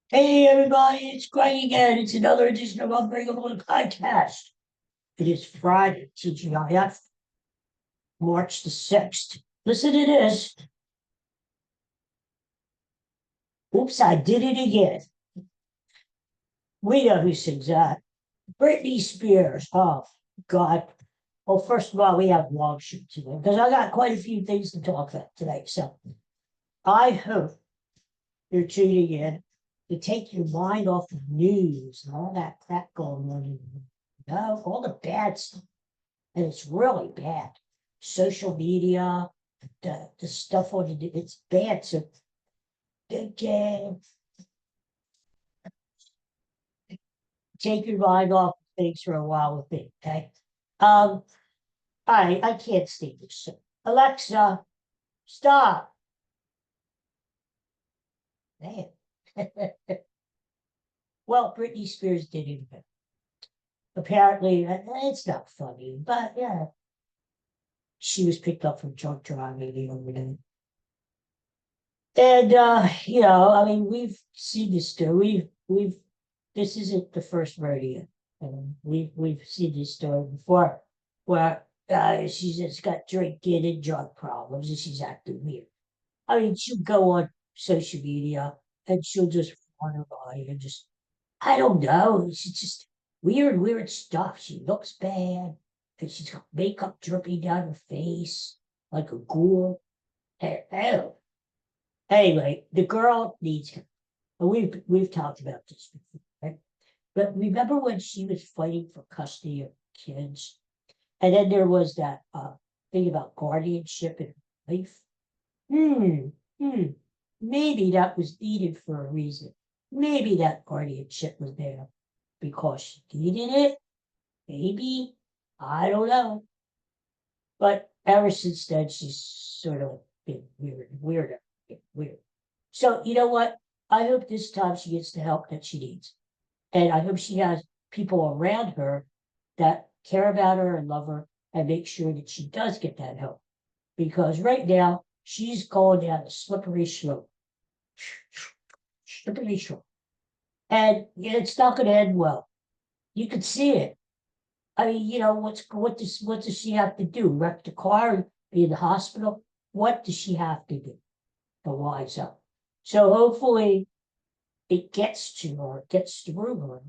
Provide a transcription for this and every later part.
Hey everybody, it's Greg again. It's another edition of Unbreakable Podcast. It is Friday, TGIF, March the 6th. Listen to this. Oops, I did it again. We know who sings that. Britney Spears. Oh, God. Well, first of all, we have a long shoot today because I got quite a few things to talk about today. So I hope you're tuning in to take your mind off the news and all that crap going on. All the bad stuff. And it's really bad. Social media, the stuff on it's bad. So okay, take your mind off things for a while with me, okay? Um, I can't stand this shit. Alexa, stop. Man. Well, Britney Spears did it. Apparently, it's not funny, but yeah, she was picked up from drunk driving the other day. And I mean, we've seen this story. We've this isn't the first rodeo. We've seen this story before where she's just got drinking and drug problems and she's acting weird. I mean, she'll go on social media and she'll just flaunt her body and just I don't know. She's just weird stuff. She looks bad and she's got makeup dripping down her face like a ghoul. And, anyway, the girl needs him. And we've talked about this before, right? But remember when she was fighting for custody of kids? And then there was that thing about guardianship and life. Hmm, hmm. Maybe that was needed for a reason. Maybe that guardianship was there because she needed it. Maybe. I don't know. But ever since then, she's sort of been weird. So you know what? I hope this time she gets the help that she needs. And I hope she has people around her that care about her and love her and make sure that she does get that help. Because right now, she's going down a slippery slope. Slippery slope. And it's not going to end well. You can see it. I mean, what does she have to do? Wreck the car and be in the hospital? What does she have to do to wise up? So hopefully it gets to her, gets through her,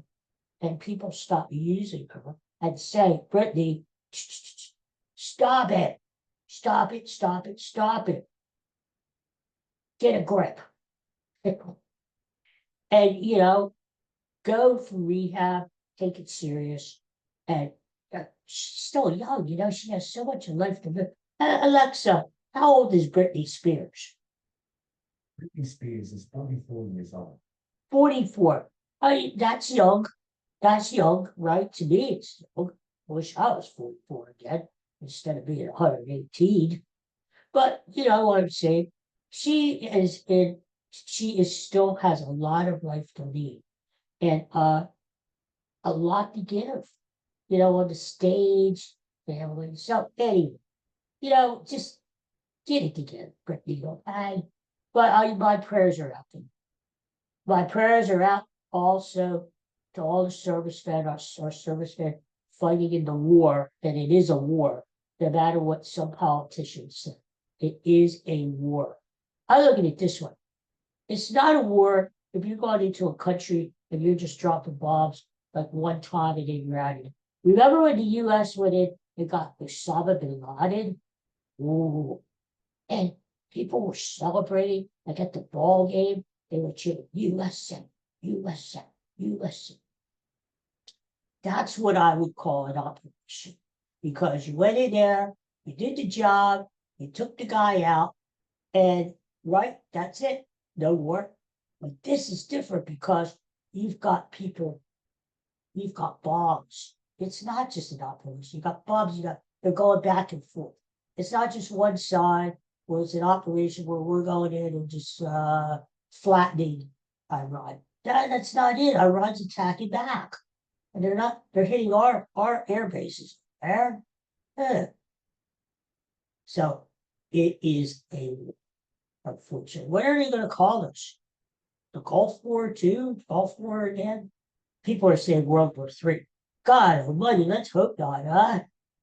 and people stop using her and say, Brittany, stop it. Stop it, stop it, stop it. Get a grip. And, go for rehab, take it serious. And she's still young, she has so much life to live. Alexa, how old is Britney Spears? Britney Spears is 44 years old. 44. That's young. That's young, right? To me, it's young. I wish I was 44 again instead of being 118. But you know what I'm saying? She is in, she is still has a lot of life to lead and a lot to give, on the stage, family. So anyway, just get it together, Brittany. But my prayers are out there. My prayers are out also to all the servicemen, our servicemen fighting in the war, and it is a war, no matter what some politicians say. It is a war. I look at it this way. It's not a war if you're going into a country and you're just dropping bombs like one time and then you're out of it. Remember when the US went in and got Osama bin Laden? Ooh. And people were celebrating, like at the ball game, they were cheering USA, USA, USA. That's what I would call an operation. Because you went in there, you did the job, you took the guy out, and right, that's it. No war. But this is different because you've got people, you've got bombs. It's not just an operation. You got bombs, they're going back and forth. It's not just one side where it's an operation where we're going in and just flattening Iran. That's not it. Iran's attacking back. And they're hitting our air bases. Air? So it is a unfortunate. What are they going to call us? the Gulf War too, Gulf War again. People are saying World War III. God almighty, let's hope not, huh?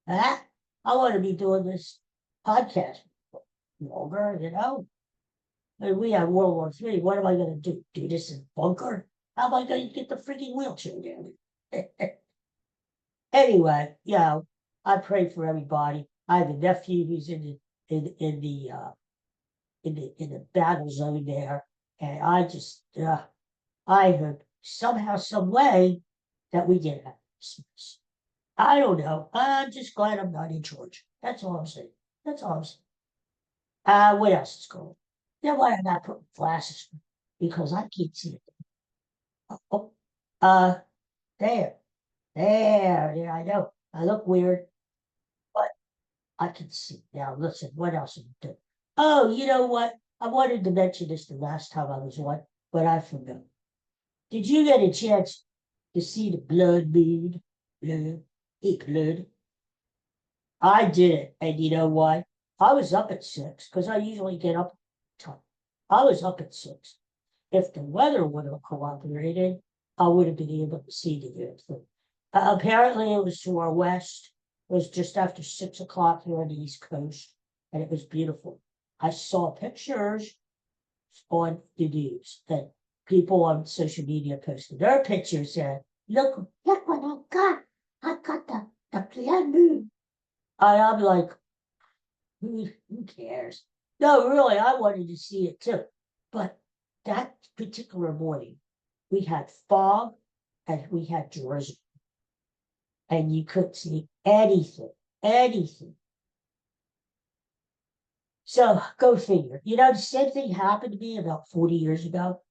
Huh? I want to be doing this podcast longer, you know? And we have World War III. What am I going to do? Do this in bunker? How am I going to get the freaking wheelchair down? Anyway, I pray for everybody. I have a nephew who's in the battle zone there, and I hope somehow, some way that we get out of this. I don't know. I'm just glad I'm not in Georgia. That's all I'm saying. That's all I'm saying. What else is going on? Then why am I putting glasses on? Because I can't see it. Oh, uh, there, there. I know. I look weird, but I can see. Now, listen, what else am I doing? Oh, you know what? I wanted to mention this the last time I was on, but I forgot. Did you get a chance to see the blood moon? Blood. I did, and you know what? I was up at 6 because I usually get up time. I was up at 6. If the weather would have cooperated, I would have been able to see the damn thing. Apparently, it was to our west. It was just after 6 o'clock here on the East Coast, and it was beautiful. I saw pictures on the news that people on social media posted their pictures and look what I got. I got the blood moon. I'm like, who cares? No, really, I wanted to see it too. But that particular morning, we had fog and we had drizzle. And you couldn't see anything. So go figure. You know, the same thing happened to me about 40 years ago.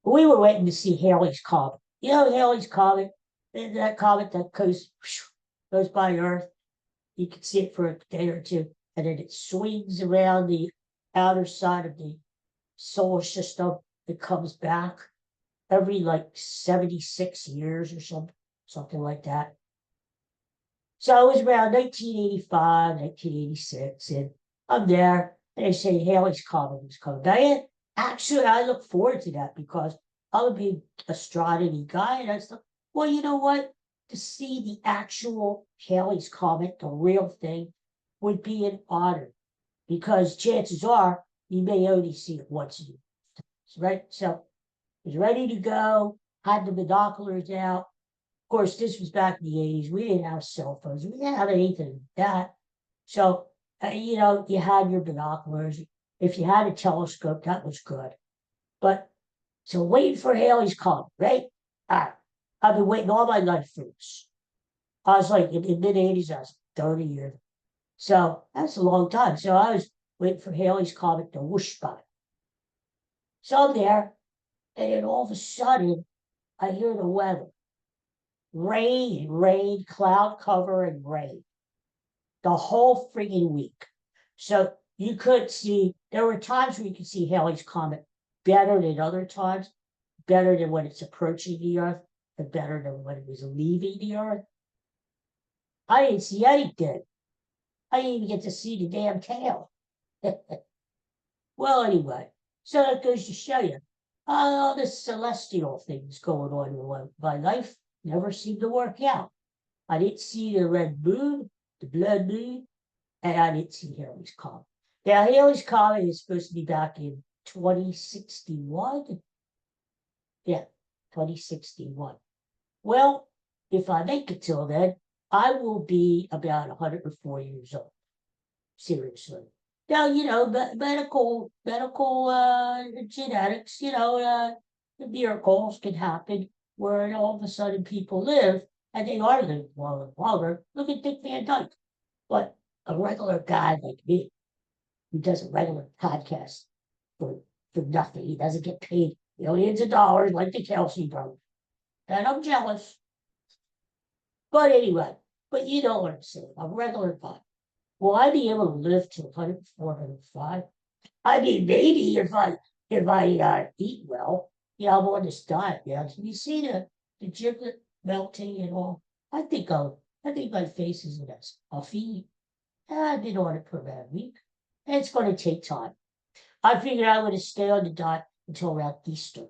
We were waiting to see Halley's Comet. You know, Halley's Comet, that comet that goes by Earth. You can see it for a day or two, and then it swings around the outer side of the solar system. It comes back every like 76 years or something like that. So it was around 1985, 1986, and I'm there, and they say Halley's Comet was coming back. And actually, I look forward to that because I'm a big astronomy guy, and I thought, well, you know what? To see the actual Halley's Comet, the real thing, would be an honor because chances are you may only see it once a year, right? So I was ready to go, had the binoculars out. Of course, this was back in the 80s. We didn't have cell phones. We didn't have anything like that. So, you know, you had your binoculars. If you had a telescope, that was good. But so waiting for Halley's Comet, right? I've been waiting all my life for this. I was like, in the mid-80s, I was 30 years. So that's a long time. So I was waiting for Halley's Comet to whoosh by. So I'm there, and then all of a sudden, I hear the weather. Rain, cloud cover, and rain. The whole friggin' week. So you could see, there were times where you could see Halley's Comet better than other times, better than when it's approaching the Earth, and better than when it was leaving the Earth. I didn't see anything. I didn't even get to see the damn tail. Well, anyway, so that goes to show you, all the celestial things going on in my life never seemed to work out. I didn't see the red moon, the blood moon, and I didn't see Halley's Comet. Now, Halley's Comet is supposed to be back in 2061. Yeah, 2061. Well, if I make it till then, I will be about 104 years old. Seriously. Now, you know, medical genetics, you know, the miracles can happen where all of a sudden people live and they are living longer and longer. Look at Dick Van Dyke. But a regular guy like me, who does a regular podcast for nothing, he doesn't get paid millions of dollars like the Kelsey brothers. And I'm jealous. But anyway, but you know what I'm saying. I'm a regular guy. Will I be able to live to 104, 105? I mean, maybe if I eat well, you know, I'm on this diet now. Can you see the giblet melting and all? I think my face is a mess. I'll feed. I've been on it for about a week. And it's going to take time. I figured I would stay on the diet until around Easter.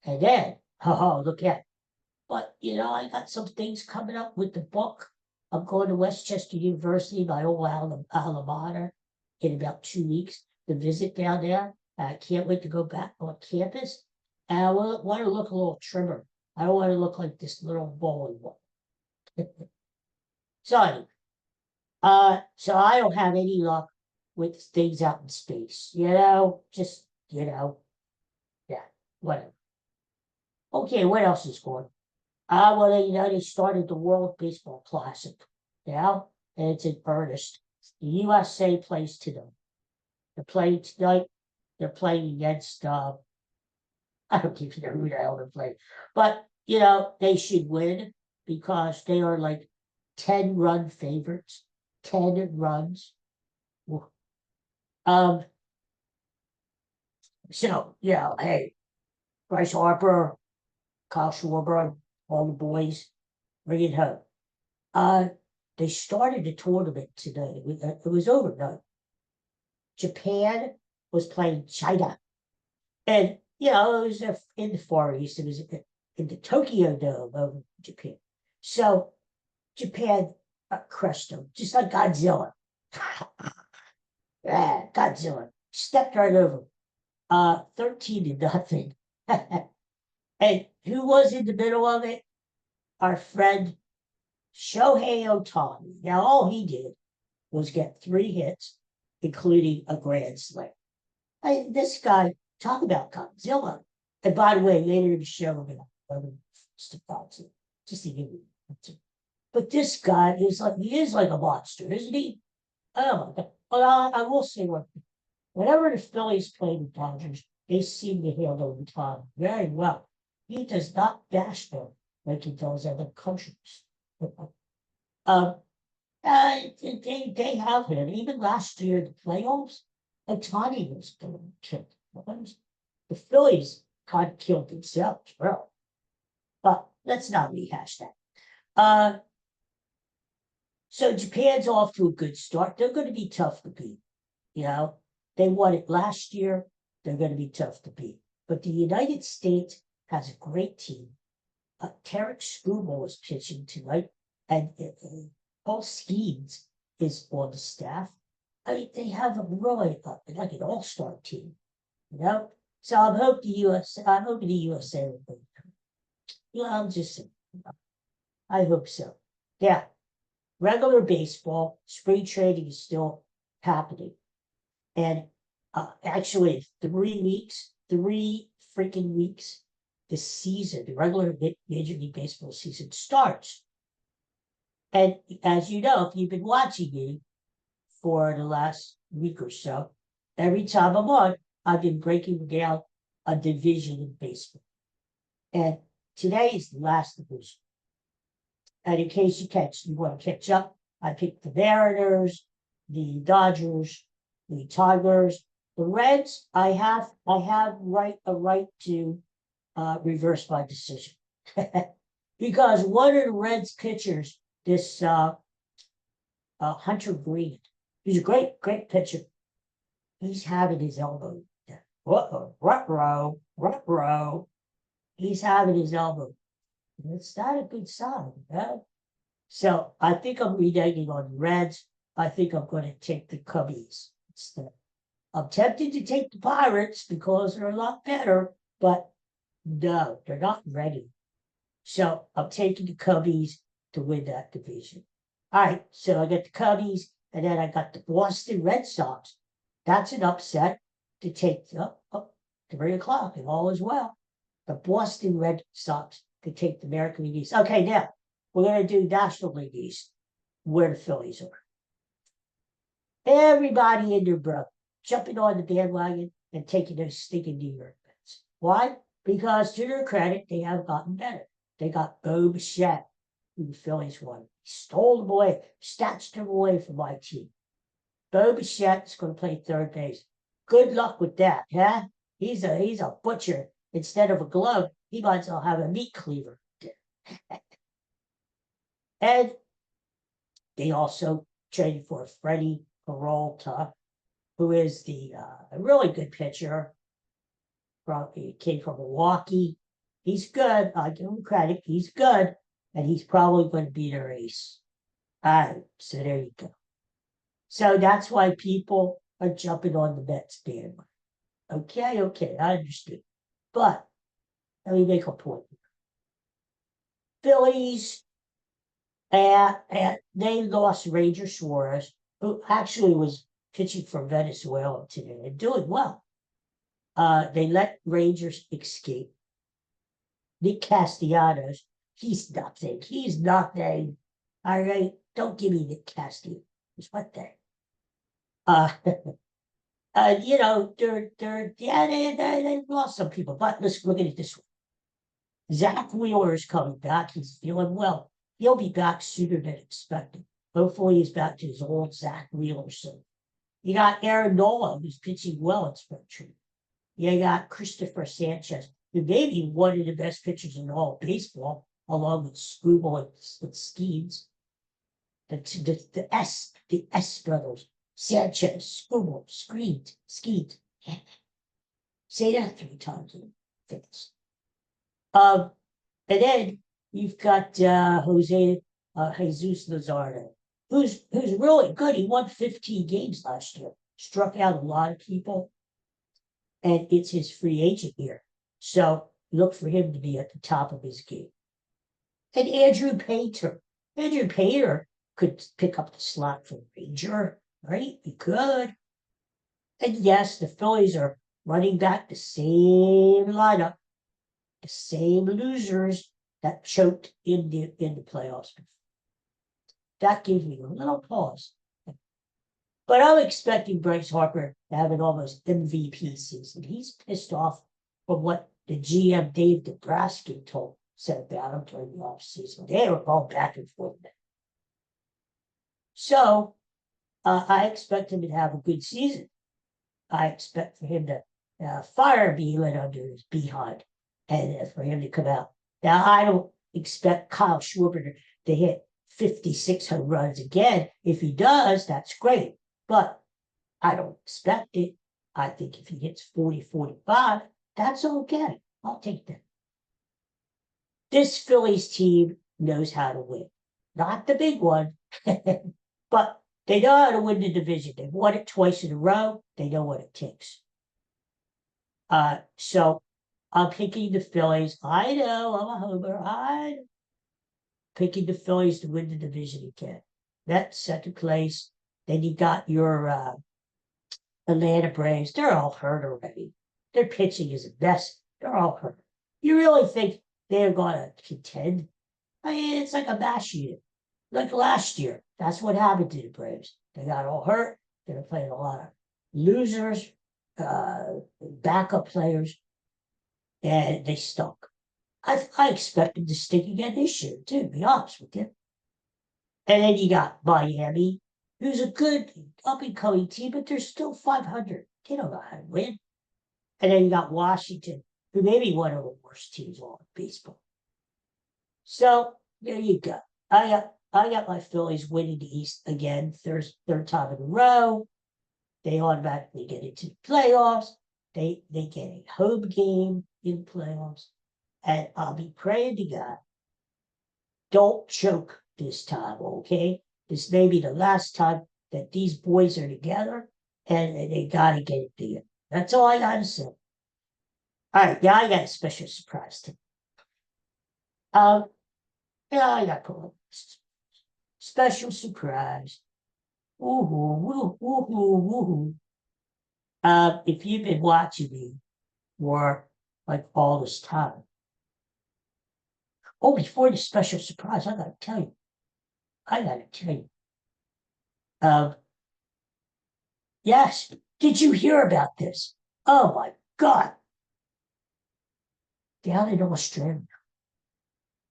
And then, oh, look at. But I got some things coming up with the book. I'm going to Westchester University, my old alma mater, in about 2 weeks to visit down there. I can't wait to go back on campus. And I want to look a little trimmer. I don't want to look like this little bowling ball. So anyway, so I don't have any luck with things out in space. Just yeah, whatever. Okay, what else is going? Well, they started the World Baseball Classic, and it's in earnest. The USA plays tonight. They're playing tonight. They're playing against, I don't even know who the hell they're playing, but, they should win because they are like 10-run favorites, 10 runs. Um, so, hey, Bryce Harper, Kyle Schwarber, all the boys, bring it home. They started the tournament today. It was overnight. Japan was playing China. And, it was in the Far East. It was in the Tokyo Dome of Japan. So Japan crushed them, just like Godzilla. Yeah, Godzilla stepped right over 13-0. And who was in the middle of it? Our friend Shohei Ohtani. Now, all he did was get 3 hits, including a grand slam. This guy, talk about Godzilla. And by the way, later in the show, we're going to just to give you. But this guy he is like a monster, isn't he? Oh my God. Well, I will say one thing. Whenever the Phillies play the Dodgers, they seem to handle the time very well. He does not bash them like he does other countries. um, they have him. Even last year, the playoffs, Ohtani was getting kicked. The Phillies kind of killed themselves, bro. But let's not rehash that. So Japan's off to a good start. They're going to be tough to beat. They won it last year. They're going to be tough to beat. But the United States has a great team. Tarek Skubal is pitching tonight, and Paul Skeens is on the staff. I mean, they have a really like an all-star team, So I'm hoping the USA will win. I'm just saying. I hope so. Yeah. Regular baseball, spring training is still happening. And actually, 3 freaking weeks, the regular Major League Baseball season starts. And as you know, if you've been watching me for the last week or so, every time I'm on, I've been breaking down a division in baseball. And today is the last division. And in case you want to catch up, I picked the Mariners, the Dodgers, the Tigers, the Reds. I have a right to reverse my decision because one of the Reds pitchers, this Hunter Green, he's a great pitcher. He's having his elbow. Ruh-roh. He's having his elbow. It's not a good sign. So I think I'm reneging on the Reds. I think I'm going to take the Cubbies instead. I'm tempted to take the Pirates because they're a lot better, but no, they're not ready. So I'm taking the Cubbies to win that division. All right, so I got the Cubbies, and then I got the Boston Red Sox. That's an upset to take up 3 o'clock, and all is well. The Boston Red Sox to take the American League East. Okay, now we're going to do National League East, where the Phillies are. Everybody and their brother jumping on the bandwagon and taking those stinking New York Mets. Why? Because to their credit, they have gotten better. They got Bo Bichette, who the Phillies won. He stole them away, snatched them away from my team. Bo Bichette is going to play third base. Good luck with that, huh? He's a butcher. Instead of a glove, he might as well have a meat cleaver. And they also traded for Freddie Peralta, who is a really good pitcher. He came from Milwaukee. He's good. I give him credit. He's good. And he's probably going to be their ace. All right. So there you go. So that's why people are jumping on the Mets bandwagon. Okay, I understand. But let me make a point. Phillies, and they lost Ranger Suarez, who actually was pitching for Venezuela today and doing well. They let Rangers escape. Nick Castellanos, he's nothing. He's nothing. All right, don't give me Nick Castellanos. What the? Uh, they lost some people, but let's look at it this way. Zach Wheeler is coming back. He's feeling well. He'll be back sooner than expected. Hopefully, he's back to his old Zach Wheeler soon. You got Aaron Nola, who's pitching well in spring training. You got Christopher Sanchez, who may be one of the best pitchers in all of baseball, along with Scooble and Skeens. The S brothers. Sanchez, Scooble, Skeens. Say that 3 times in fast. And then you've got Jesus Luzardo, who's really good. He won 15 games last year, struck out a lot of people, and it's his free agent year. So look for him to be at the top of his game. And Andrew Painter. Andrew Painter could pick up the slot for Ranger, right? He could. And yes, the Phillies are running back the same lineup, the same losers that choked in the playoffs. That gives me a little pause. But I'm expecting Bryce Harper to have an almost MVP season. He's pissed off from what the GM Dave Dabrowski said about him during the offseason. They were going back and forth. So I expect him to have a good season. I expect for him to fire be lit under his behind and for him to come out. Now, I don't expect Kyle Schwarber to hit 56 home runs again. If he does, that's great. But I don't expect it. I think if he hits 40, 45, that's okay. I'll take that. This Phillies team knows how to win. Not the big one, but they know how to win the division. They've won it twice in a row. They know what it takes. So I'm picking the Phillies. I know I'm a homer. I'm picking the Phillies to win the division again. That's second place. Then you got your Atlanta Braves. They're all hurt already. Their pitching is a mess. They're all hurt. You really think they're going to contend? I mean, it's like a mash unit. Like last year. That's what happened to the Braves. They got all hurt. They were playing a lot of losers, backup players, and they stunk. I expect them to stink again this year, too, to be honest with you. And then you got Miami, who's a good up-and-coming team, but they're still 500. They don't know how to win. And then you got Washington, who may be one of the worst teams in all of baseball. So there you go. I got my Phillies winning the East again, third time in a row. They automatically get into the playoffs. They get a home game in playoffs. And I'll be praying to God, don't choke this time, okay? This may be the last time that these boys are together, and they got to get it together. That's all I got to say. All right, yeah, I got a special surprise today. Yeah, I got a special surprise. Woohoo, woohoo, woohoo. If you've been watching me for like all this time. Oh, before the special surprise, I gotta tell you. Yes, did you hear about this? Oh my God. Down in Australia,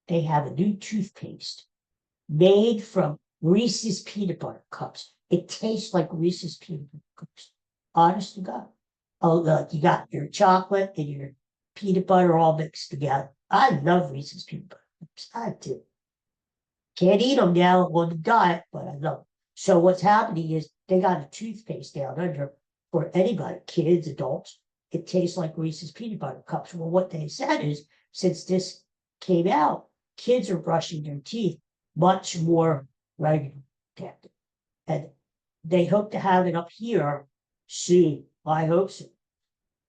they have a new toothpaste made from Reese's peanut butter cups. It tastes like Reese's peanut butter cups. Honest to God. Oh, look, you got your chocolate and your peanut butter all mixed together. I love Reese's peanut butter cups. I do. Can't eat them now on the diet, but I love them. So what's happening is they got a toothpaste down under for anybody, kids, adults, it tastes like Reese's peanut butter cups. Well, what they said is, since this came out, kids are brushing their teeth much more regularly, Captain. And they hope to have it up here soon. I hope so.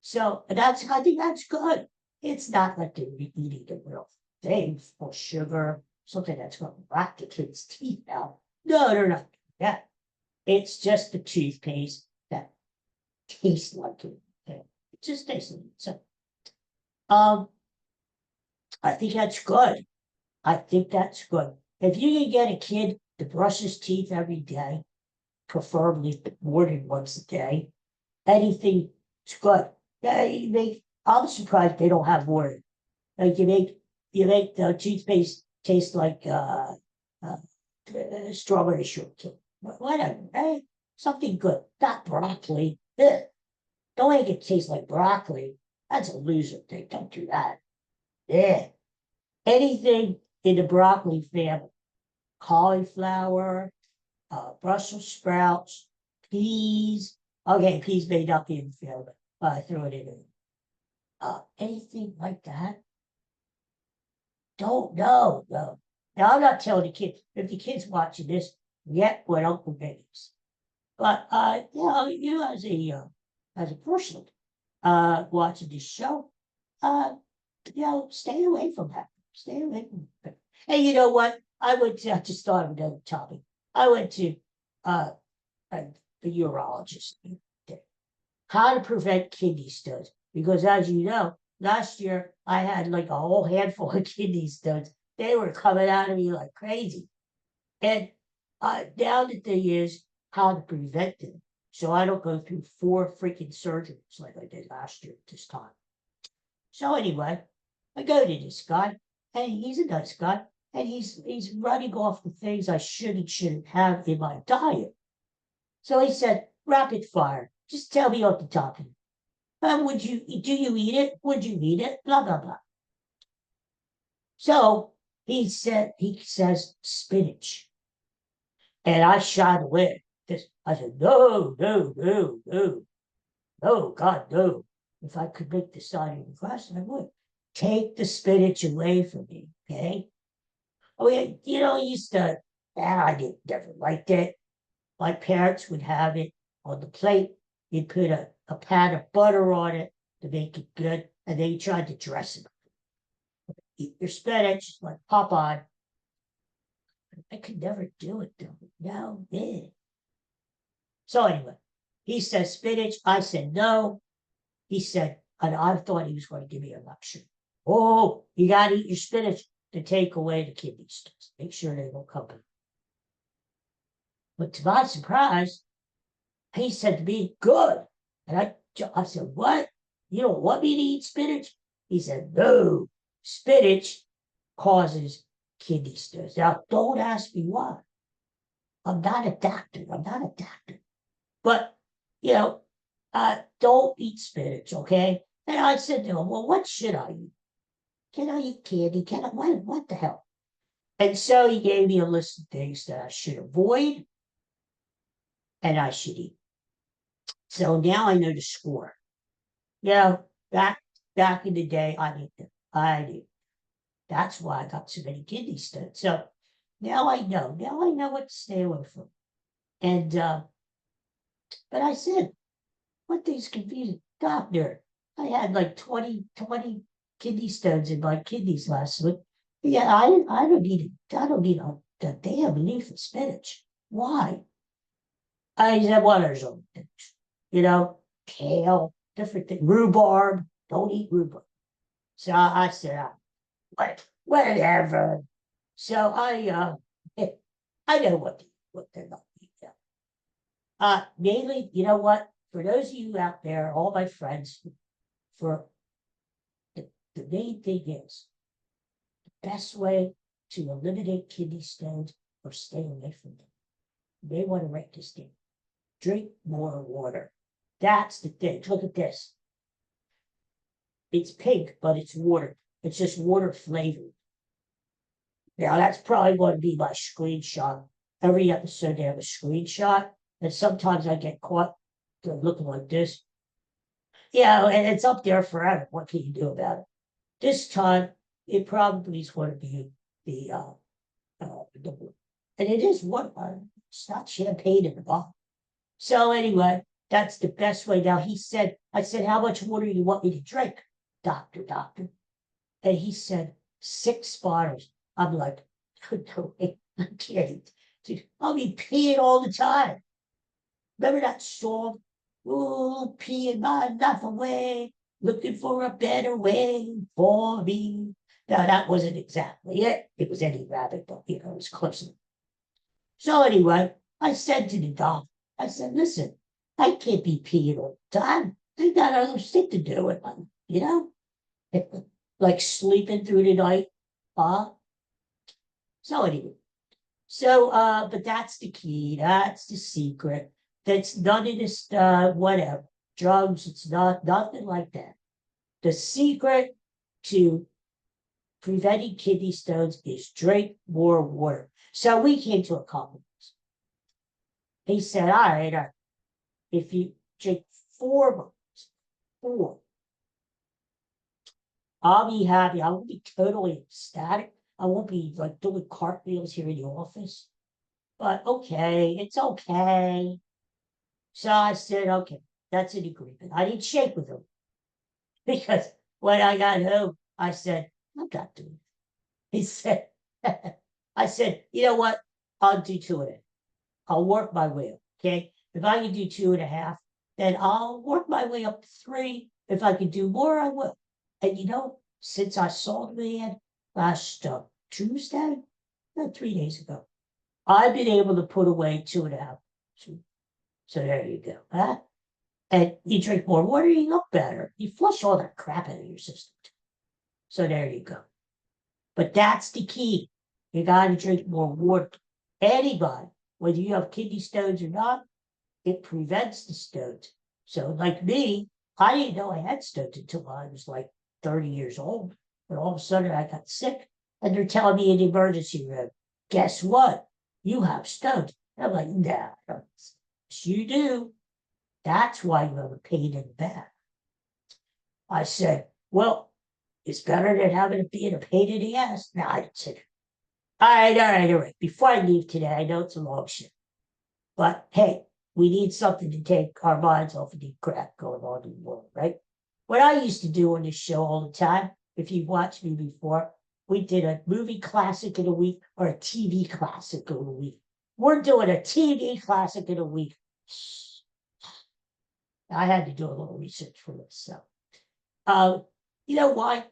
So I think that's good. It's not like they're eating the real thing for sugar, something that's going to rot the kids' teeth out. No, they're not doing that. It's just the toothpaste that tastes like it. It just tastes like it. So, I think that's good. I think that's good. If you can get a kid to brush his teeth every day, preferably more than once a day, anything is good. I'm surprised they don't have more. Like you make the toothpaste taste like strawberry shortcake. Whatever, right? Something good, not broccoli. Ugh. Don't make it taste like broccoli. That's a loser thing. Don't do that. Yeah. Anything in the broccoli family, cauliflower, Brussels sprouts, peas. Okay, peas may not be in the family, but I throw it in. Anything like that? Don't know. No. Now I'm not telling the kids. If the kids watching this, get what Uncle Benny's. But as a person, watching this show, stay away from that. Stay away from that. Hey, you know what? I just thought of another topic. I went to the urologist. How to prevent kidney stones. Because as you know, last year I had like a whole handful of kidney stones. They were coming out of me like crazy. And now the thing is how to prevent them. So I don't go through 4 freaking surgeries like I did last year at this time. So anyway, I go to this guy, and he's a nice guy, and he's running off the things I should and shouldn't have in my diet. So he said, rapid fire, just tell me off the top of it. Do you eat it? Would you eat it? Blah, blah, blah. So he says spinach. And I shied away. I said, no, no, no, no, no, God, no. If I could make the sign of the cross, I would. Take the spinach away from me, okay? Oh, yeah, used to, I never liked it. My parents would have it on the plate. You'd put a pat of butter on it to make it good, and then you tried to dress it. Eat your spinach like Popeye. I could never do it though. No, man. So anyway, he said spinach. I said no. He said, and I thought he was going to give me a lecture. Oh, you got to eat your spinach to take away the kidney stones. Make sure they don't come in. But to my surprise, he said to me, good. And I said, what? You don't want me to eat spinach? He said, no, spinach causes kidney stones. Now, don't ask me why. I'm not a doctor. But, don't eat spinach, okay? And I said to him, well, what should I eat? Can I eat candy? What the hell? And so he gave me a list of things that I should avoid and I should eat. So now I know the score. Back in the day, I did. That's why I got so many kidney stones. So now I know. Now I know what to stay away from. And but I said, one thing's confusing. Doctor, I had like 20 kidney stones in my kidneys last week. Yeah, I don't need a damn leaf of spinach. Why? I said, well, there's other things. Kale, different things. Rhubarb. Don't eat rhubarb. So I said, whatever. So I know what they're not eating. Mainly, you know what? For those of you out there, all my friends, for the main thing is the best way to eliminate kidney stones or stay away from them. You may want to write this down. Drink more water. That's the thing. Look at this. It's pink, but it's water. It's just water flavored. Now, that's probably going to be my screenshot. Every episode, they have a screenshot. And sometimes I get caught looking like this. and it's up there forever. What can you do about it? This time, it probably is going to be the and it is what it's not champagne in the bottle. So anyway, that's the best way. Now I said, how much water do you want me to drink, doctor? And he said, 6 bottles. I'm like, no way, I can't. Dude, I'll be peeing all the time. Remember that song? Ooh, peeing my life away, looking for a better way for me. Now that wasn't exactly it. It was Eddie Rabbit, but it was close enough. So anyway, I said to the doctor, I said, listen, I can't be peeing all the time. I got other shit to do with my, you know, like sleeping through the night. Uh, so anyway, but that's the key. That's the secret. That's none of this, whatever, drugs. It's nothing like that. The secret to preventing kidney stones is drink more water. So we came to a compromise. He said, all right, if you drink 4 I'll be happy. I won't be totally ecstatic. I won't be like doing cartwheels here in the office. But okay, it's okay. So I said, okay, that's an agreement. I didn't shake with him because when I got home, I said, I'm not doing it. He said, I said, you know what? I'll do 2.5. I'll work my way up. Okay. If I can do 2.5, then I'll work my way up to 3. If I can do more, I will. And since I saw the man last Tuesday, 3 days ago, I've been able to put away 2.5. So there you go. Huh? And you drink more water, you look better. You flush all that crap out of your system. So there you go. But that's the key. You got to drink more water. Anybody, whether you have kidney stones or not, it prevents the stones. So like me, I didn't know I had stones until I was like 30 years old. And all of a sudden I got sick. And they're telling me in the emergency room, guess what? You have stones. And I'm like, nah, yes, you do. That's why you have a pain in the back. I said, well, it's better than having it being a pain in the ass. No, I didn't say that. All right. Before I leave today, I know it's a long shit. But hey, we need something to take our minds off of the crap going on in the world, right? What I used to do on this show all the time, if you've watched me before, we did a movie classic in a week or a TV classic in a week. We're doing a TV classic in a week. I had to do a little research for this. So, you know why?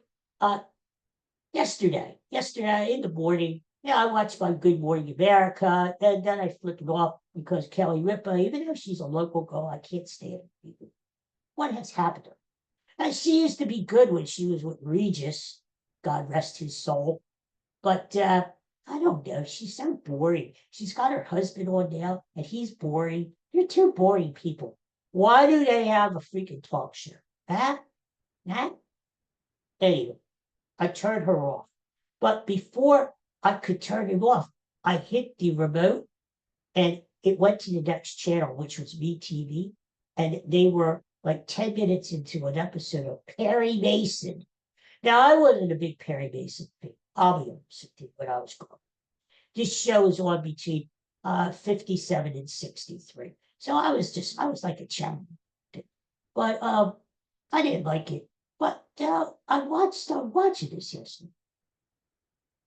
Yesterday in the morning, I watched my Good Morning America, and then I flipped it off because Kelly Ripa, even though she's a local girl, I can't stand her. What has happened to her? And she used to be good when she was with Regis, God rest his soul. But I don't know. She's so boring. She's got her husband on now, and he's boring. You're two boring people. Why do they have a freaking talk show? Huh? Anyway, I turned her off. But before I could turn it off, I hit the remote and it went to the next channel, which was VTV. And they were like 10 minutes into an episode of Perry Mason. Now, I wasn't a big Perry Mason fan. I'll be honest with you, when I was growing. This show was on between 57 and 63. So I was like a child. But I didn't like it. But started watching this yesterday.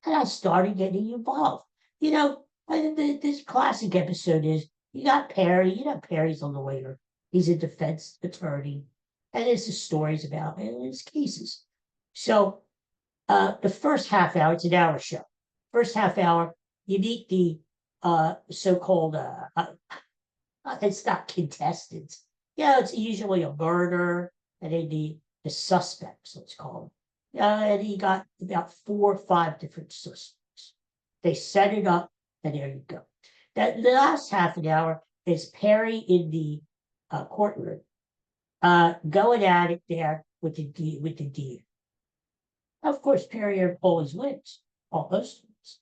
And I started getting involved. This classic episode is you got Perry. Perry's a lawyer. He's a defense attorney. And there's the stories about his cases. So the first half hour, it's an hour show. First half hour, you meet the so-called, it's not contestants. It's usually a murder, and then the suspects, let's call them. And he got about 4 or 5 different suspects. They set it up, and there you go. The last half an hour is Perry in the courtroom, going at it there with the deer. Of course, Perry always wins, almost wins.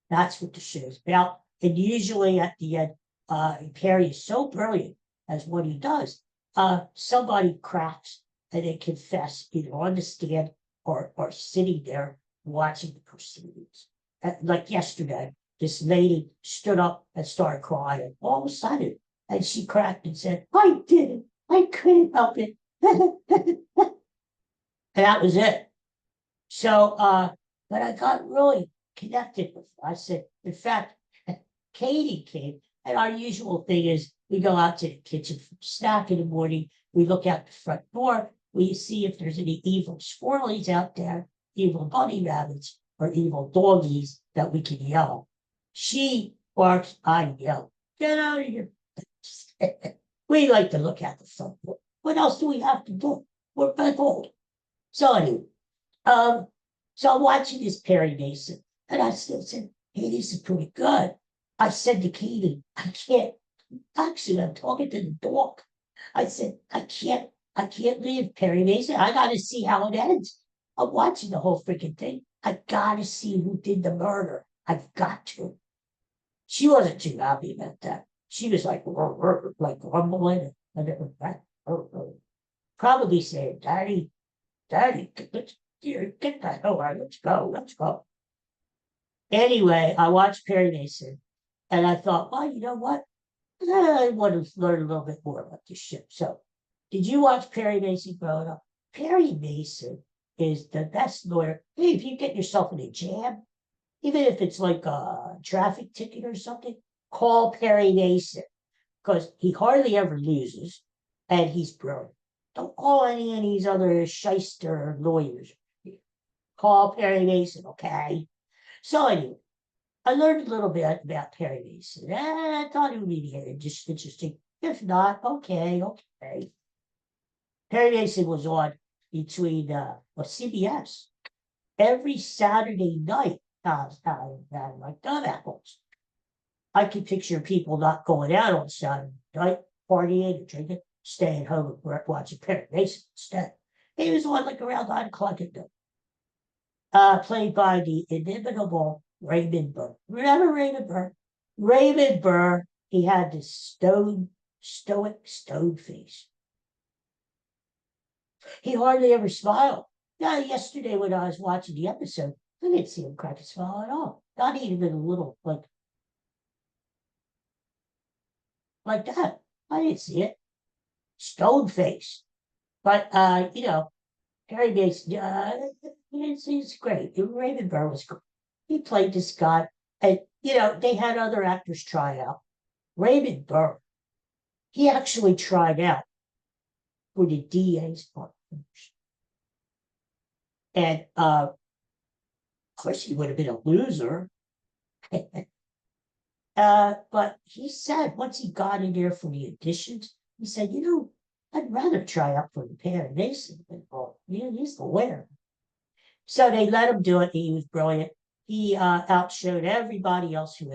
That's what the show's about. And usually at the end, Perry is so brilliant as what he does somebody cracks and they confess either on the stand or sitting there watching the proceedings. Like yesterday, this lady stood up and started crying all of a sudden, and she cracked and said, "I didn't. I couldn't help it." And that was it. So, but I got really connected with her. I said, in fact, Katie came, and our usual thing is we go out to the kitchen for a snack in the morning. We look out the front door. We see if there's any evil squirrelies out there, evil bunny rabbits, or evil doggies that we can yell. She barks, I yell. Get out of here. We like to look at the front door. What else do we have to do? We're both old. So anyway, so I'm watching this Perry Mason, and I still said, "Hey, this is pretty good." I said to Katie, "I can't." Actually, I'm talking to the dog. I said, I can't leave Perry Mason. I got to see how it ends. I'm watching the whole freaking thing. I got to see who did the murder. I've got to." She wasn't too happy about that. She was like rumbling and probably saying, "Daddy, get the hell out. Let's go." Anyway, I watched Perry Mason, and I thought, well, you know what? I want to learn a little bit more about this shit. So, did you watch Perry Mason growing up? Perry Mason is the best lawyer. Hey, if you get yourself in a jam, even if it's like a traffic ticket or something, call Perry Mason because he hardly ever loses, and he's brilliant. Don't call any of these other shyster lawyers. Call Perry Mason, okay? So anyway, I learned a little bit about Perry Mason. I thought it would be just interesting. If not, okay. Perry Mason was on between CBS every Saturday night. Like dumb apples. I can picture people not going out on Saturday night, partying and drinking, staying home and watching Perry Mason instead. He was on like around 9 o'clock at night. Played by the inimitable Raymond Burr. Remember Raymond Burr? Raymond Burr, he had this stoic stone face. He hardly ever smiled. Now, yesterday when I was watching the episode, I didn't see him crack a smile at all. Not even a little, like that. I didn't see it. Stone face. But, Harry Mason, he's great. Raymond Burr was great. He played this guy, and, they had other actors try out. Raymond Burr, he actually tried out for the DA's part. And, of course, he would have been a loser. But he said once he got in there for the auditions, he said, I'd rather try out for the Perry Mason than he's the winner. So they let him do it. He was brilliant. He outshowed everybody else who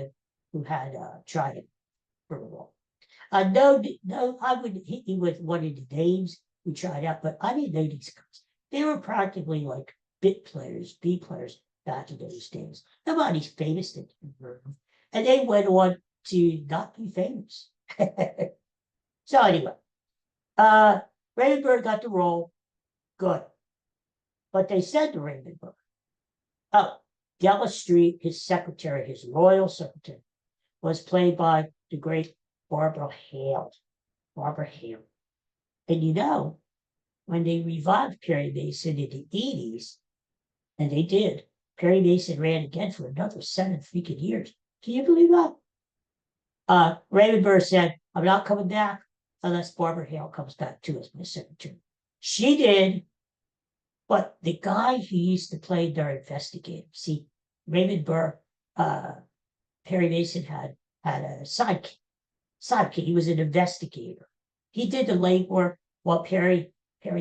had tried it for the role. No, I wouldn't hit you with one of the names who tried out, but I didn't know these guys. They were practically like bit players, B players back in those days. Nobody's famous that you heard of. And they went on to not be famous. So anyway, Raymond Burr got the role. Good. But they said to Raymond Burr, Della Street, his secretary, his royal secretary, was played by the great Barbara Hale. Barbara Hale. And when they revived Perry Mason in the 80s, and they did, Perry Mason ran again for another 7 freaking years. Can you believe that? Raymond Burr said, I'm not coming back unless Barbara Hale comes back too as my secretary. She did, but the guy who used to play their investigator, see, Raymond Burr, Perry Mason had a sidekick. He was an investigator. He did the legwork while Perry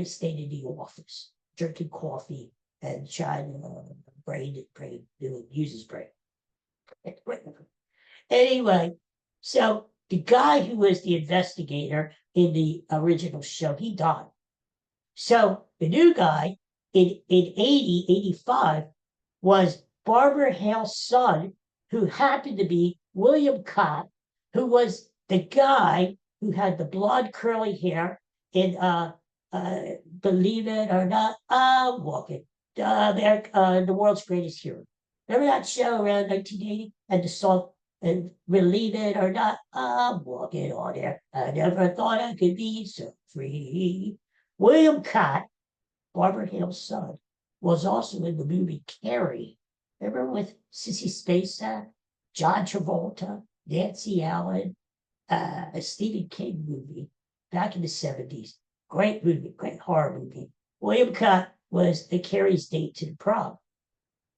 stayed in the office, drinking coffee and trying to use his brain. Anyway, so the guy who was the investigator in the original show, he died. So the new guy in 85 was Barbara Hale's son, who happened to be William Cott, who was the guy who had the blonde curly hair in Believe It or Not, I'm Walking. The World's Greatest Hero. Remember that show around 1980 and the song and Believe It or Not, I'm walking on air. I never thought I could be so free. William Cott, Barbara Hill's son, was also in the movie Carrie. Remember with Sissy Spacek, John Travolta, Nancy Allen, a Stephen King movie back in the 70s. Great movie, great horror movie. William Cott was the Carrie's date to the prom.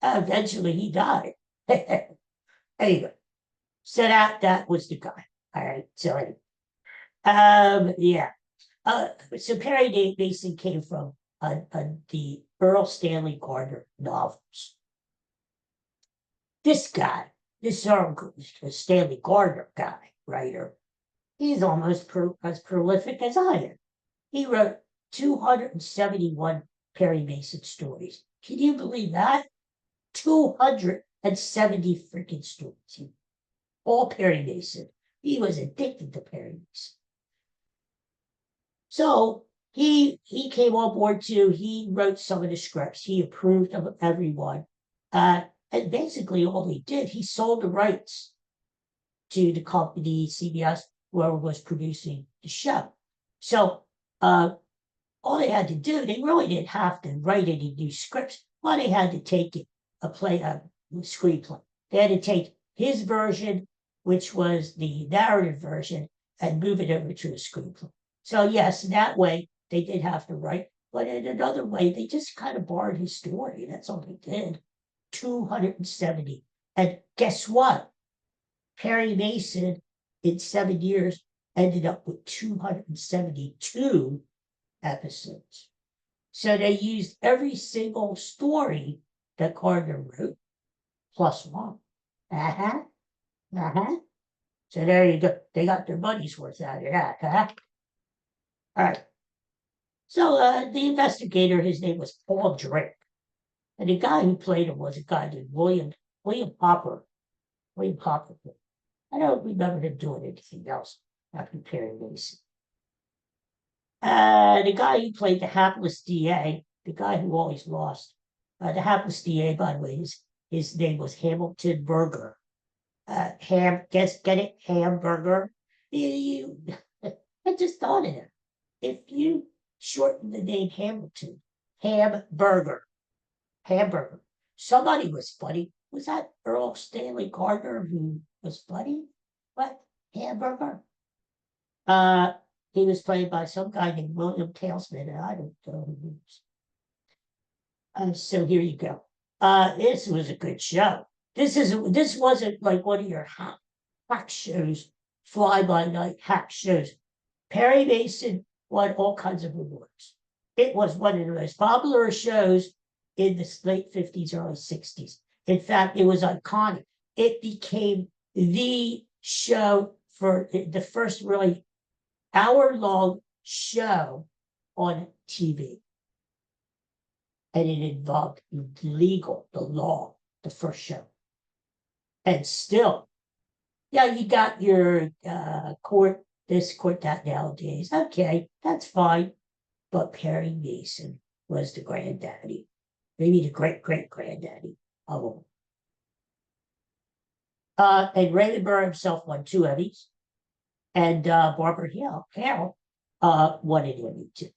Eventually he died. Anyway, so that was the guy. All right. So yeah. So Perry Mason came from the Earl Stanley Gardner novels. This guy, this Stanley Gardner guy, writer, he's almost as prolific as I am. He wrote 271 Perry Mason stories. Can you believe that? 270 freaking stories. All Perry Mason. He was addicted to Perry Mason. So he came on board too. He wrote some of the scripts. He approved of everyone. And basically all he did, he sold the rights to the company, CBS, whoever was producing the show. So all they had to do, they really didn't have to write any new scripts. All they had to take it, a screenplay. They had to take his version, which was the narrative version, and move it over to a screenplay. So yes, that way they did have to write, but in another way, they just kind of borrowed his story. That's all they did. 270. And guess what? Perry Mason, in 7 years, ended up with 272 episodes. So they used every single story that Gardner wrote, plus one. So there you go. They got their money's worth out of that, huh? All right. So the investigator, his name was Paul Drake. And the guy who played him was a guy named William Hopper. William Hopper. I don't remember him doing anything else after Perry Mason. The guy who played the hapless DA, the guy who always lost. The hapless DA, by the way, his name was Hamilton Berger. Get it? Hamburger. I just thought of it. If you shorten the name Hamilton, Hamburger. Somebody was funny. Was that Earl Stanley Gardner who was funny? What? Hamburger? He was played by some guy named William Talesman, and I don't know who he was. So here you go. This was a good show. This wasn't like one of your hack shows, fly by night hack shows. Perry Mason won all kinds of awards. It was one of the most popular shows in the late 50s, early 60s. In fact, it was iconic. It became the show for the first really hour-long show on TV. And it involved the law, the first show. And still, yeah, you got your court, this, court, that nowadays. Okay, that's fine. But Perry Mason was the granddaddy, maybe the great-great-granddaddy of them. And Raymond Burr himself won 2 Emmys. And Barbara Hill won an Emmy too.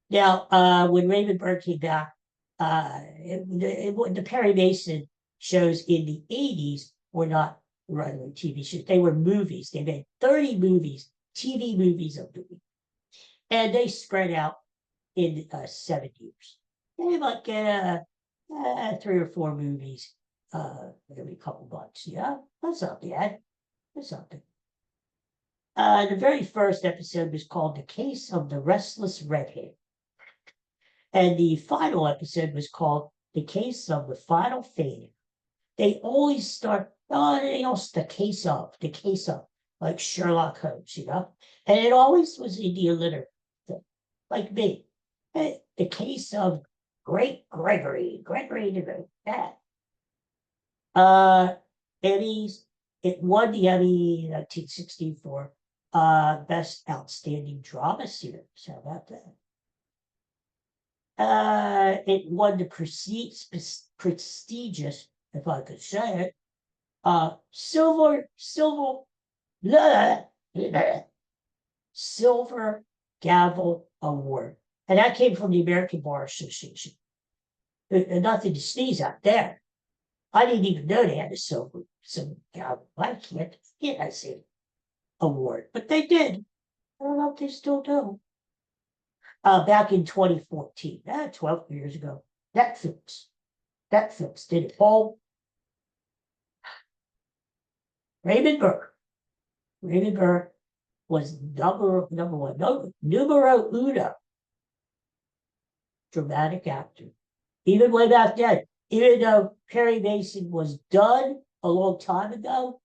Now, when Raymond Burr came back, the Perry Mason shows in the 80s were not regular TV shows. They were movies. They made 30 movies, TV movies of the week. And they spread out in 7 years. They might get 3 or 4 movies every couple months. Yeah, that's not bad. That's not bad. The very first episode was called The Case of the Restless Redhead. And the final episode was called The Case of the Final Failure. They always start, the case of, like Sherlock Holmes, you know? And it always was in the alliterative, like me. The case of Great Gregory the Bad. Emmys, it won the Emmy in 1964 Best Outstanding Drama Series. How about that? It won the prestigious, if I could say it, blah, blah, Silver Gavel Award. And that came from the American Bar Association. Nothing to sneeze at there. I didn't even know they had a silver gavel. I can't I say award, but they did. I don't know if they still do. Back in 2014, 12 years ago, Netflix did it. Paul Raymond Burr was number one, numero uno dramatic actor. Even way back then, even though Perry Mason was done a long time ago,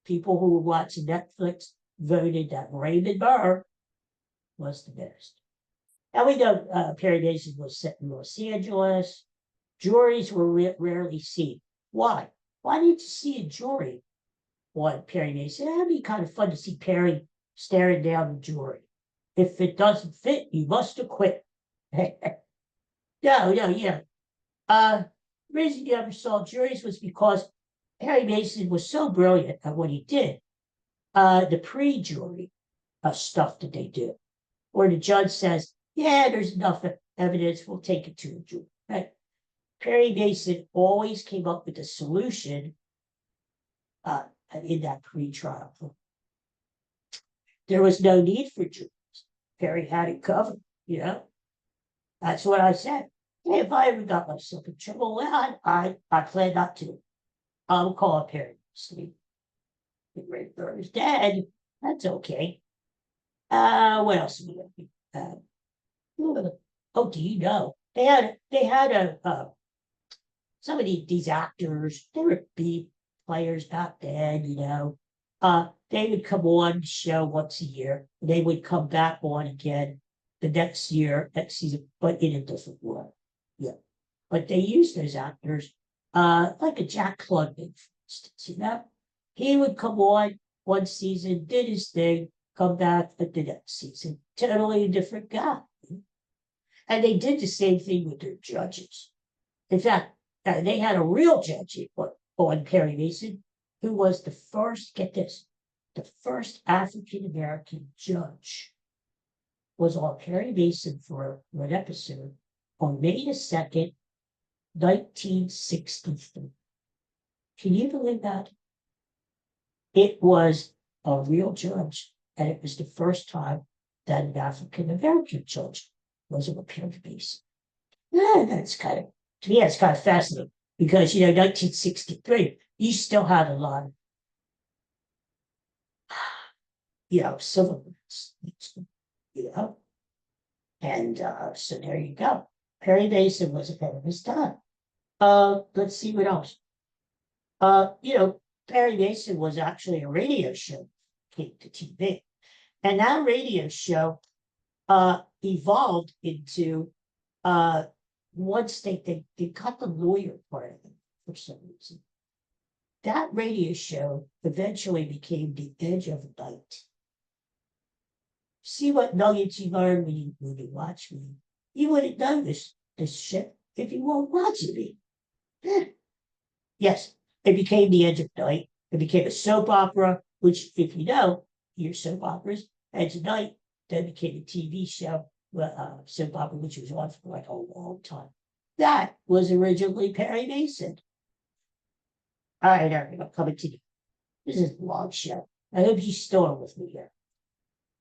people who were watching Netflix voted that Raymond Burr was the best. And we know Perry Mason was set in Los Angeles. Juries were rarely seen. Why? Why did you see a jury on Perry Mason? It'd be kind of fun to see Perry staring down the jury. If it doesn't fit, you must acquit. No. The reason you never saw juries was because Perry Mason was so brilliant at what he did. The pre-jury stuff that they do, where the judge says, yeah, there's enough evidence, we'll take it to a jury. Right? Perry Mason always came up with a solution in that pre-trial. There was no need for juries. Perry had it covered, That's what I said. If I ever got myself in trouble, well, I plan not to. I'll call Perry Mason. The Great Burr is dead. That's okay. What else we got? Oh, do you know they had some of these actors, they were B players back then, they would come on the show once a year. They would come back on again the next season, but in a different way. Yeah. But they used those actors, like a Jack Klugman, for instance, He would come on one season, did his thing, come back at the next season. Totally different guy. And they did the same thing with their judges. In fact, they had a real judge on Perry Mason, who was the first, get this, the first African-American judge was on Perry Mason for an episode on May the 2nd, 1963. Can you believe that? It was a real judge, and it was the first time that an African-American judge was on Perry Mason. That's to me, it's kind of fascinating because, 1963, you still had a lot of, civil rights, and so there you go. Perry Mason was ahead of his time. Let's see what else. Perry Mason was actually a radio show came to TV, and that radio show evolved into once they cut the lawyer part of it for some reason. That radio show eventually became The Edge of Night. See what nuggets you learn when you watch me. You wouldn't notice this shit if you weren't watching me. Yes, it became The Edge of Night. It became a soap opera, which, if you know, your soap operas, Edge of Night, then became a TV show, soap opera, which was on for like a long time. That was originally Perry Mason. All right, Eric, I'm coming to you. This is a long show. I hope you still with me here.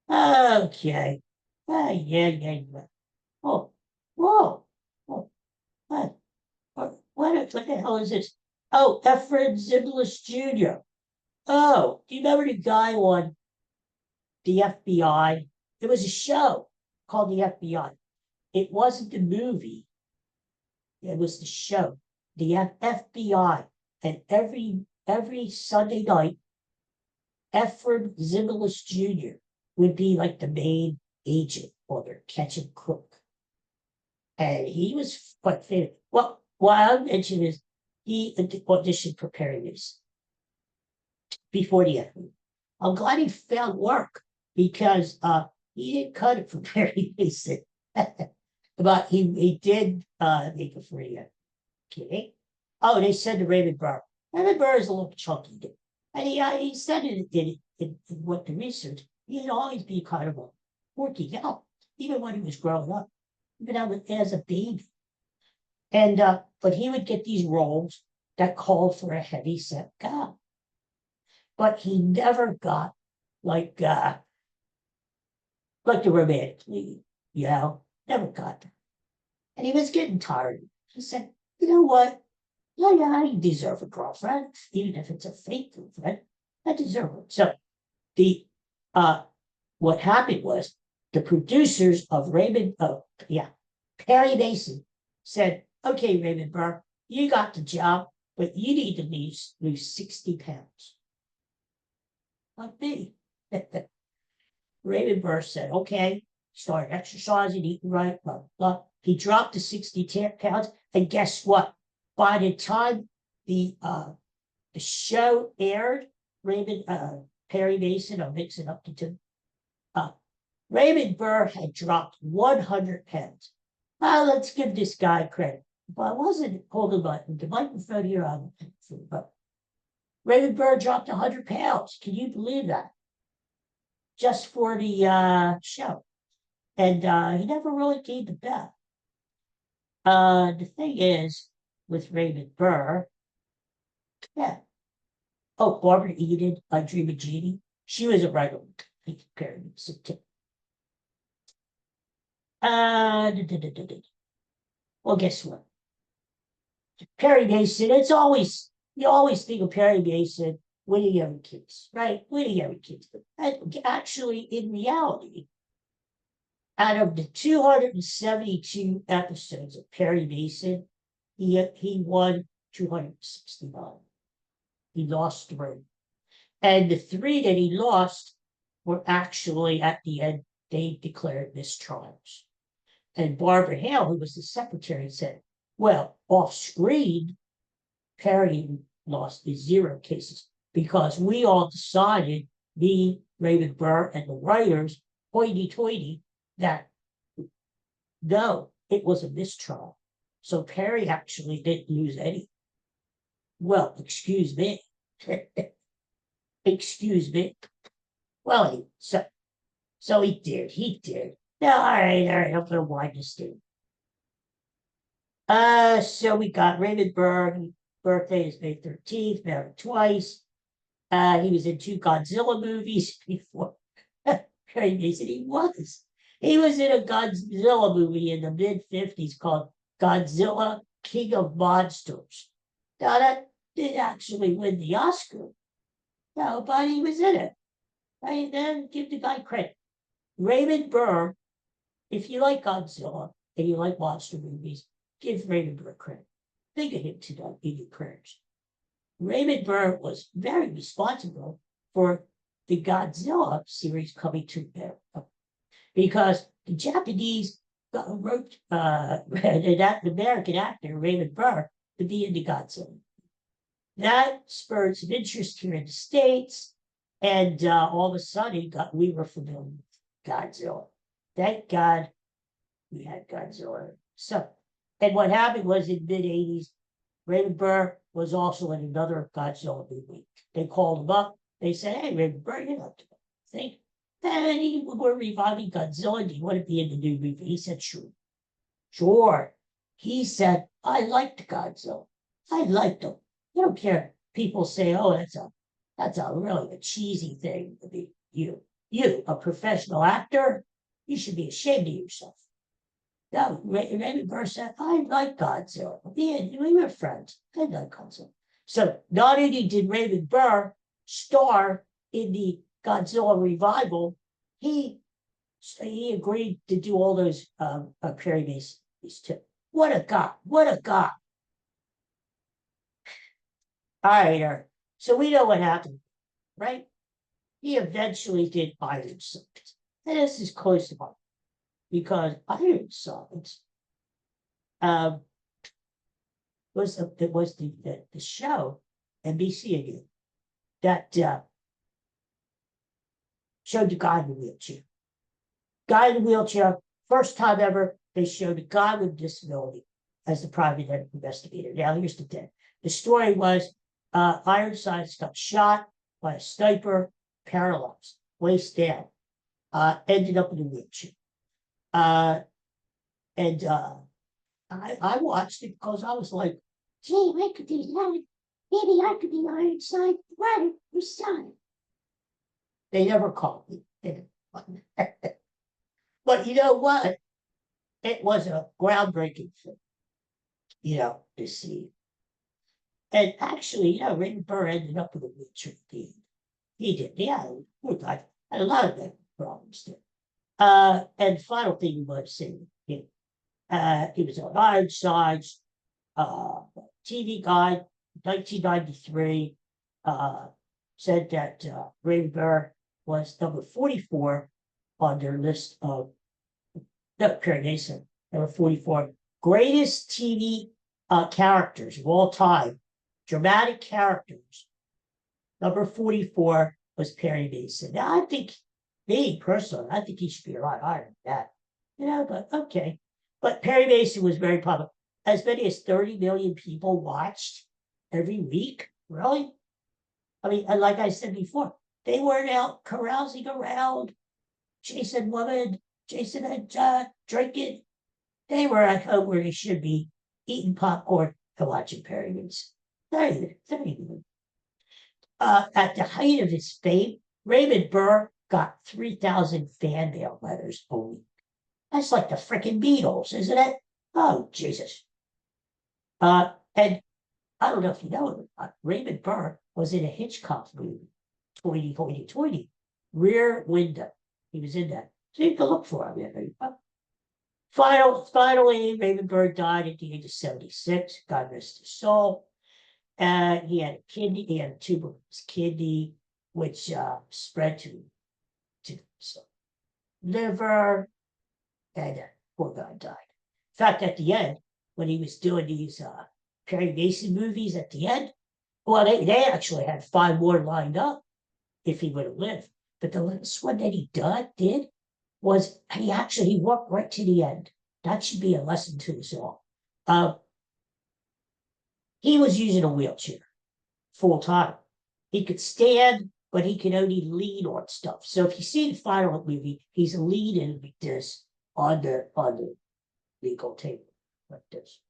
Okay. Yeah. Oh, whoa. What the hell is this? Oh, Efren Zimbalist Jr. Oh, do you remember the guy on the FBI? There was a show called the FBI. It wasn't the movie. It was the show, the FBI. And every Sunday night, Efren Zimbalist Jr. would be like the main agent or their catch and cook. And he was quite famous. Well, what I'll mention is he auditioned for Perry Mason before the FBI. I'm glad he found work because he didn't cut it for Perry Mason. But he did make a free okay. Oh, they said to Raymond Burr. Raymond Burr is a little chunky dude. And he said in what the research, he'd always be kind of a working out, even when he was growing up, even as a baby. And but he would get these roles that called for a heavy set guy. But he never got like the romantic lead, never got that. And he was getting tired. He said, you know what? Yeah, I deserve a girlfriend, even if it's a fake girlfriend. I deserve it. So the what happened was the producers of Perry Mason said, okay, Raymond Burr, you got the job, but you need to lose 60 pounds. Like me. Raymond Burr said, okay, started exercising, eating right, blah, blah. He dropped to 60 pounds, and guess what? By the time the show aired, Perry Mason, I'll mix it up to two. Raymond Burr had dropped 100 pounds. Let's give this guy credit. If I wasn't holding the microphone here, I would. But Raymond Burr dropped 100 pounds. Can you believe that? Just for the show. And he never really gave the bell. The thing is, with Raymond Burr, yeah. Oh, Barbara Eden, I Dream of Jeannie. She was a regular Perry Mason too. Well, guess what? Perry Mason, you always think of Perry Mason winning every case, right? Winning every case. And actually, in reality, out of the 272 episodes of Perry Mason, he won 269. He lost 3. And the 3 that he lost were actually, at the end, they declared mistrials. And Barbara Hale, who was the secretary, said, well, off screen, Perry lost the 0 cases because we all decided, me, Raymond Burr, and the writers, hoity-toity, that no, it was a mistrial. So Perry actually didn't lose any. Well, excuse me. Excuse me. Well, so he did. He did. Now, all right. I'm gonna wind this down. So we got Raymond Burr. Birthday is May 13th. Married twice. He was in 2 Godzilla movies before Perry Mason. He was in a Godzilla movie in the mid-50s called Godzilla King of Monsters. Now that did actually win the Oscar. No, but he was in it. Right? Then give the guy credit. Raymond Burr, if you like Godzilla and you like monster movies, give Raymond Burr credit. Think of him tonight in your prayers. Raymond Burr was very responsible for the Godzilla series coming to America because the Japanese wrote the American actor Raymond Burr to be in the Godzilla. That spurred some interest here in the States, and all of a sudden we were familiar with Godzilla. Thank God we had Godzilla. So, and what happened was in mid-80s, Raymond Burr was also in another Godzilla movie. They called him up. They said, hey, Raymond Burr, you're not doing anything. And we're reviving Godzilla. Do you want to be in the new movie? He said, sure. Sure. He said, I liked Godzilla. I liked him. I don't care. People say, oh, that's a really a cheesy thing to be you, a professional actor. You should be ashamed of yourself. No, Raymond Burr said, I like Godzilla. We were friends. I like Godzilla. So not only did Raymond Burr star in the Godzilla revival, he agreed to do all those Perry Mason too. What a guy. What a guy. All right. So we know what happened, right? He eventually did Iron Sons. And this is close to mine because Iron Sons was the show, NBC again, that showed the guy in the wheelchair. Guy in the wheelchair, first time ever, they showed a guy with a disability as the private investigator. Now, here's the thing. The story was Ironsides got shot by a sniper, paralyzed, waist down, ended up in a wheelchair. And I watched it because I was like, gee, I could do that. Maybe I could be Ironside. Right, your son. They never called me. But you know what? It was a groundbreaking thing, to see. And actually, Raymond Burr ended up with a wheelchair. He did. Yeah, poor guy had a lot of that problems there. And final thing you might say, he was on Ironsides, TV Guide, 1993, said that Raymond Burr was number 44 on their list of, no, Perry Mason, number 44, greatest TV characters of all time, dramatic characters. Number 44 was Perry Mason. Now, I think, me personally, I think he should be a lot higher than that. But okay. But Perry Mason was very popular. As many as 30 million people watched every week. Really? I mean, and like I said before, they weren't out carousing around, chasing women, chasing and drinking. They were at home where they should be, eating popcorn and watching Perry Mason. 30 million. At the height of his fame, Raymond Burr got 3,000 fan mail letters a week. That's like the freaking Beatles, isn't it? Oh, Jesus. And I don't know if you know it or not, Raymond Burr was in a Hitchcock movie, 2020, Rear Window. He was in that. So you can look for him. Finally, Raymond Burr died at the age of 76. God rest his soul. And he had a tumor in his kidney, which spread to his liver, and poor guy died. In fact, at the end, when he was doing these Perry Mason movies at the end, well, they actually had 5 more lined up if he would have lived. But the last one that he did was he walked right to the end. That should be a lesson to us all. He was using a wheelchair full time. He could stand, but he could only lean on stuff. So if you see the final movie, he's leaning like this on the legal table, like this.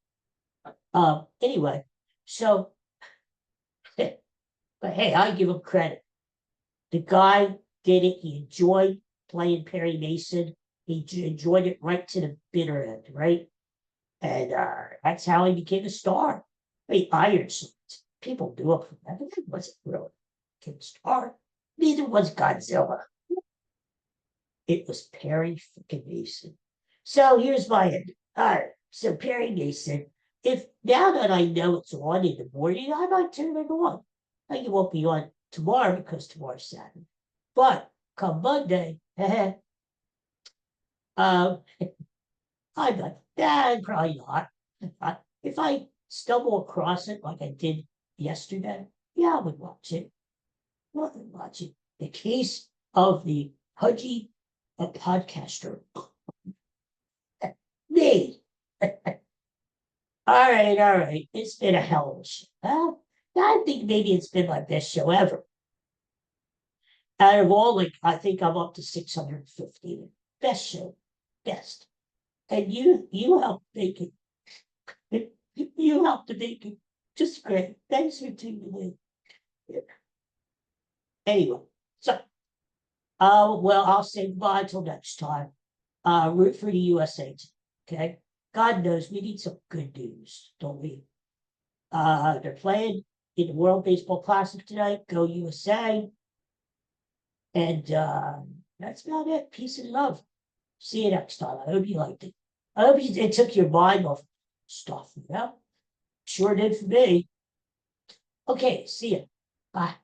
Anyway, so, but hey, I give him credit. The guy did it. He enjoyed playing Perry Mason. He enjoyed it right to the bitter end, right? And that's how he became a star. I mean, Ironsides, people knew him from that. It wasn't really a star. Neither was Godzilla. It was Perry freaking Mason. So here's my end. All right. So Perry Mason, if now that I know it's on in the morning, I might turn it on. Like it won't be on tomorrow because tomorrow's Saturday. But come Monday, I'm like, probably not. If I stumble across it like I did yesterday, yeah, I would watch it. The case of the pudgy podcaster. Me. All right. It's been a hell of a show. I think maybe it's been my best show ever. Out of all, I think I'm up to 650. Best show. Best. And you helped make it. You helped to make it just great. Thanks for tuning in. Anyway, so, well, I'll say goodbye until next time. Root for the USA, okay? God knows we need some good news, don't we? They're playing in the World Baseball Classic tonight. Go USA. And that's about it. Peace and love. See you next time. I hope you liked it. I hope it took your mind off stuff, Sure did for me. Okay, see you. Bye.